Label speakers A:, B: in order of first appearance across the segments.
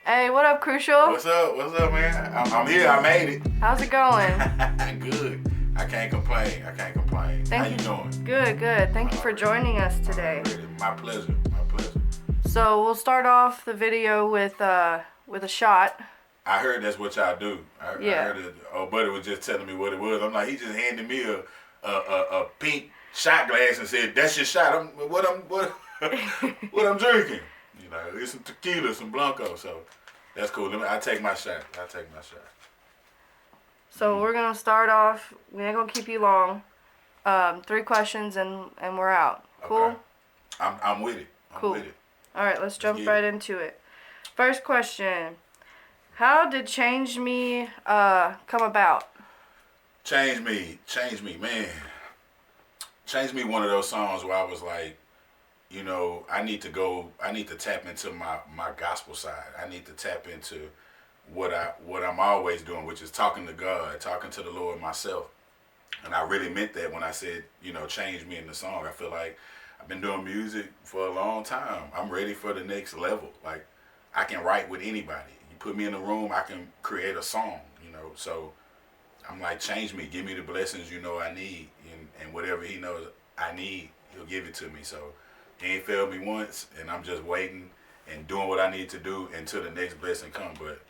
A: Hey, what up, Crucial?
B: What's up? What's up, man? I'm here. I made it.
A: How's it going?
B: Good. I can't complain. I can't complain. How you doing?
A: Good, good. Thank you for joining us today.
B: My pleasure. My pleasure.
A: So we'll start off the video with a shot.
B: I heard that's what y'all do. I
A: Yeah.
B: heard it. Oh, buddy was just telling me what it was. I'm like, he just handed me a pink shot glass and said, "That's your shot." What I'm drinking. You know, it's some tequila, some Blanco. So that's cool. I take my shot.
A: So we're gonna start off. We ain't gonna keep you long. 3 questions and we're out. Cool.
B: Okay. I'm with it.
A: Cool.
B: With it.
A: All right, let's jump right into it. First question: how did Change Me come about?
B: Change Me, man. Change Me, one of those songs where I was like, you know, I need to tap into my gospel side. I need to tap into what I'm always doing, which is talking to God, talking to the Lord myself. And I really meant that when I said, you know, change me in the song. I feel like I've been doing music for a long time. I'm ready for the next level. Like, I can write with anybody. You put me in a room, I can create a song, you know. So I'm like, change me, give me the blessings you know I need, and whatever he knows I need, he'll give it to me. So he ain't failed me once, and I'm just waiting and doing what I need to do until the next blessing comes. But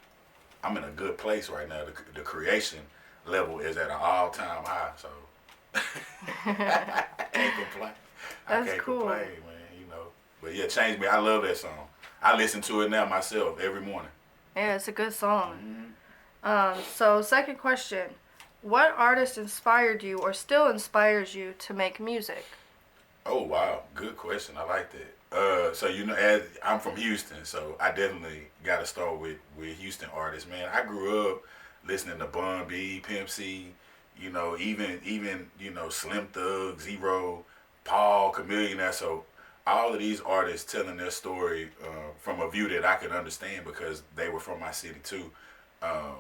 B: I'm in a good place right now. The creation level is at an all-time high, so I can't complain.
A: That's
B: I can't
A: cool.
B: complain, man, you know. But yeah, Change Me, I love that song. I listen to it now myself every morning.
A: Yeah, it's a good song. So second question: what artist inspired you or still inspires you to make music?
B: Oh wow, good question. I like that. So you know, as I'm from Houston, so I definitely got to start with Houston artists. Man, I grew up listening to Bun B, Pimp C, you know, even you know Slim Thug, Zero, Paul, Chameleon. So all of these artists telling their story from a view that I could understand because they were from my city too. Um,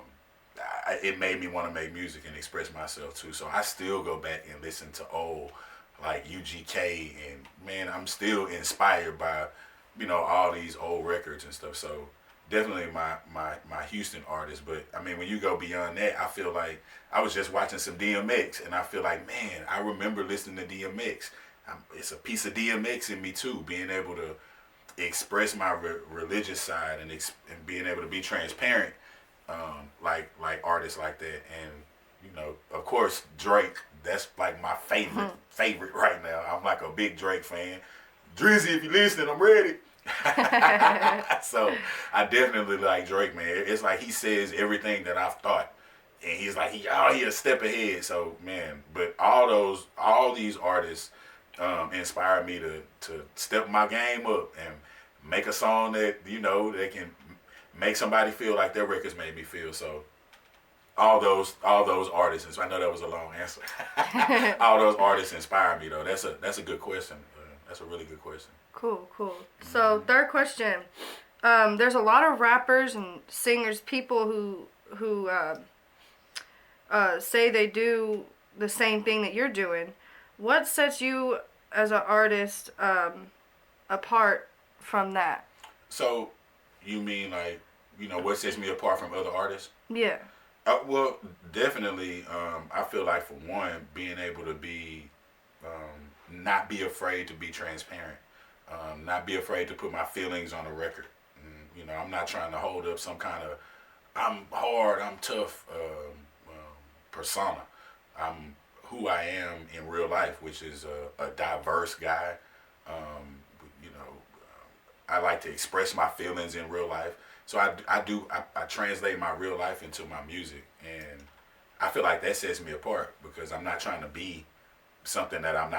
B: it made me want to make music and express myself too. So I still go back and listen to old like UGK, and man, I'm still inspired by, you know, all these old records and stuff. So definitely my Houston artists. But I mean, when you go beyond that, I feel like I was just watching some DMX, and I feel like, man, I remember listening to DMX. It's a piece of DMX in me too, being able to express my religious side and being able to be transparent, like artists like that. And you know, of course, Drake. That's like my favorite right now. I'm like a big Drake fan. Drizzy, if you're listening, I'm ready. So I definitely like Drake, man. It's like he says everything that I've thought, and he's like he a step ahead. So man, but all these artists inspire me to step my game up and make a song that you know that can make somebody feel like their records made me feel. So all those artists. I know that was a long answer. All those artists inspire me though. That's a good question. That's a really good question.
A: Cool. So third question: there's a lot of rappers and singers, people who say they do the same thing that you're doing. What sets you as an artist apart from that?
B: So you mean like, you know, what sets me apart from other artists?
A: Yeah.
B: Well, definitely. I feel like for one, being able to be, not be afraid to be transparent, not be afraid to put my feelings on a record. You know, I'm not trying to hold up some kind of I'm hard, I'm tough persona. I'm who I am in real life, which is a diverse guy. You know, I like to express my feelings in real life. So I translate my real life into my music, and I feel like that sets me apart because I'm not trying to be something that I'm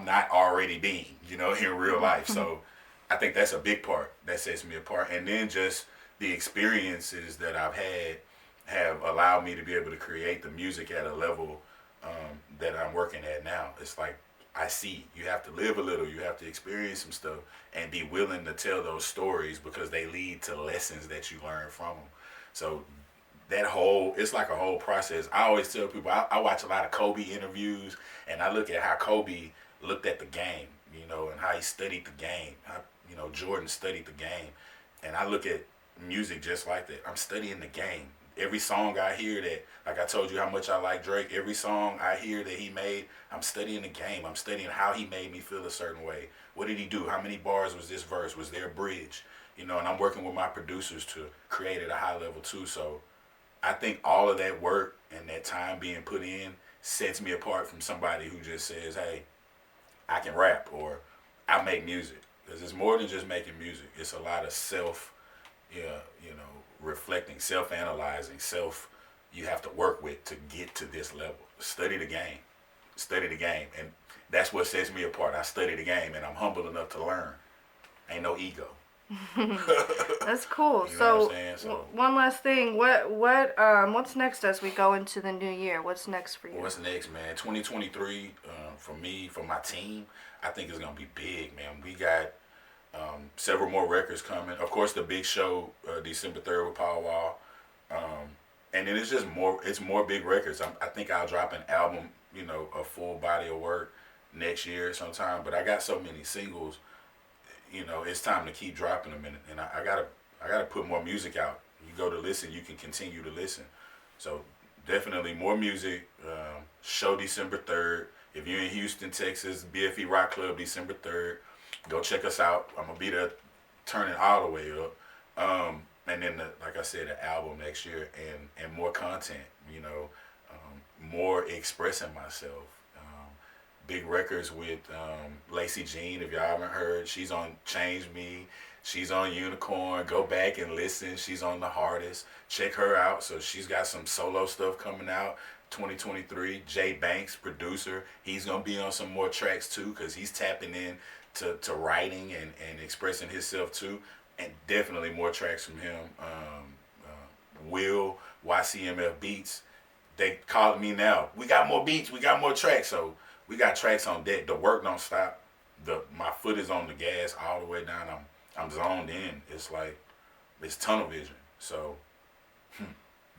B: not already being, you know, in real life. So I think that's a big part that sets me apart, and then just the experiences that I've had have allowed me to be able to create the music at a level that I'm working at now. It's like I see you have to live a little, you have to experience some stuff, and be willing to tell those stories because they lead to lessons that you learn from them. So it's like a whole process. I always tell people I watch a lot of Kobe interviews, and I look at how Kobe looked at the game, you know, and how he studied the game. How, you know, Jordan studied the game, And I look at music just like that. I'm studying the game. Every song I hear that, like I told you how much I like Drake, every song I hear that he made, I'm studying the game. I'm studying how he made me feel a certain way. What did he do? How many bars was this verse? Was there a bridge? You know, and I'm working with my producers to create at a high level too. So I think all of that work and that time being put in sets me apart from somebody who just says, hey, I can rap or I make music. Because it's more than just making music. It's a lot of self, yeah, you know, reflecting, self-analyzing, you have to work with to get to this level. Study the game. Study the game. And that's what sets me apart. I study the game and I'm humble enough to learn. Ain't no ego.
A: That's cool.
B: You know
A: So,
B: what I'm saying? So
A: one last thing. What's next as we go into the new year? What's next for you?
B: what's next, man? 2023, for me, for my team, I think it's going to be big, man. We got several more records coming. Of course, the big show, December 3rd with Paul Wall. And then it's more big records. I think I'll drop an album, you know, a full body of work next year sometime. But I got so many singles, you know, it's time to keep dropping them. And I gotta put more music out. You go to listen, you can continue to listen. So definitely more music. Show December 3rd. If you're in Houston, Texas, BFE Rock Club December 3rd. Go check us out. I'm gonna be there, turning all the way up. And then, like I said, the album next year and more content. You know, more expressing myself. Big records with Lacey Jean. If y'all haven't heard, she's on Change Me. She's on Unicorn. Go back and listen. She's on The Hardest. Check her out. So she's got some solo stuff coming out. 2023. Jay Banks, producer. He's gonna be on some more tracks too, cause he's tapping in to writing and expressing himself too. And definitely more tracks from him. Will, YCMF Beats. They calling me now. We got more beats. We got more tracks. So we got tracks on deck. The work don't stop. My foot is on the gas all the way down. I'm zoned in. It's like it's tunnel vision. So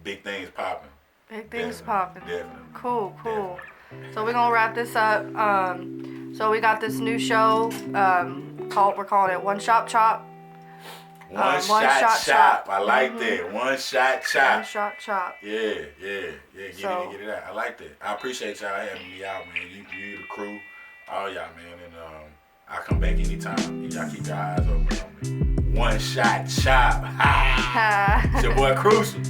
B: big things popping.
A: Big things
B: Definitely,
A: popping.
B: Definitely.
A: Cool.
B: Definitely.
A: So we're gonna wrap this up. So we got this new show. We're calling it One Shot Chop.
B: One
A: Shot
B: shot chop.
A: chop.
B: I like that. One shot chop.
A: One Shot Chop.
B: Yeah. Get it out. I like that. I appreciate y'all having me out, man. You the crew, all y'all, man. And I'll come back anytime. Y'all keep your eyes open on me. One shot chop. Ha! It's your boy Crucial.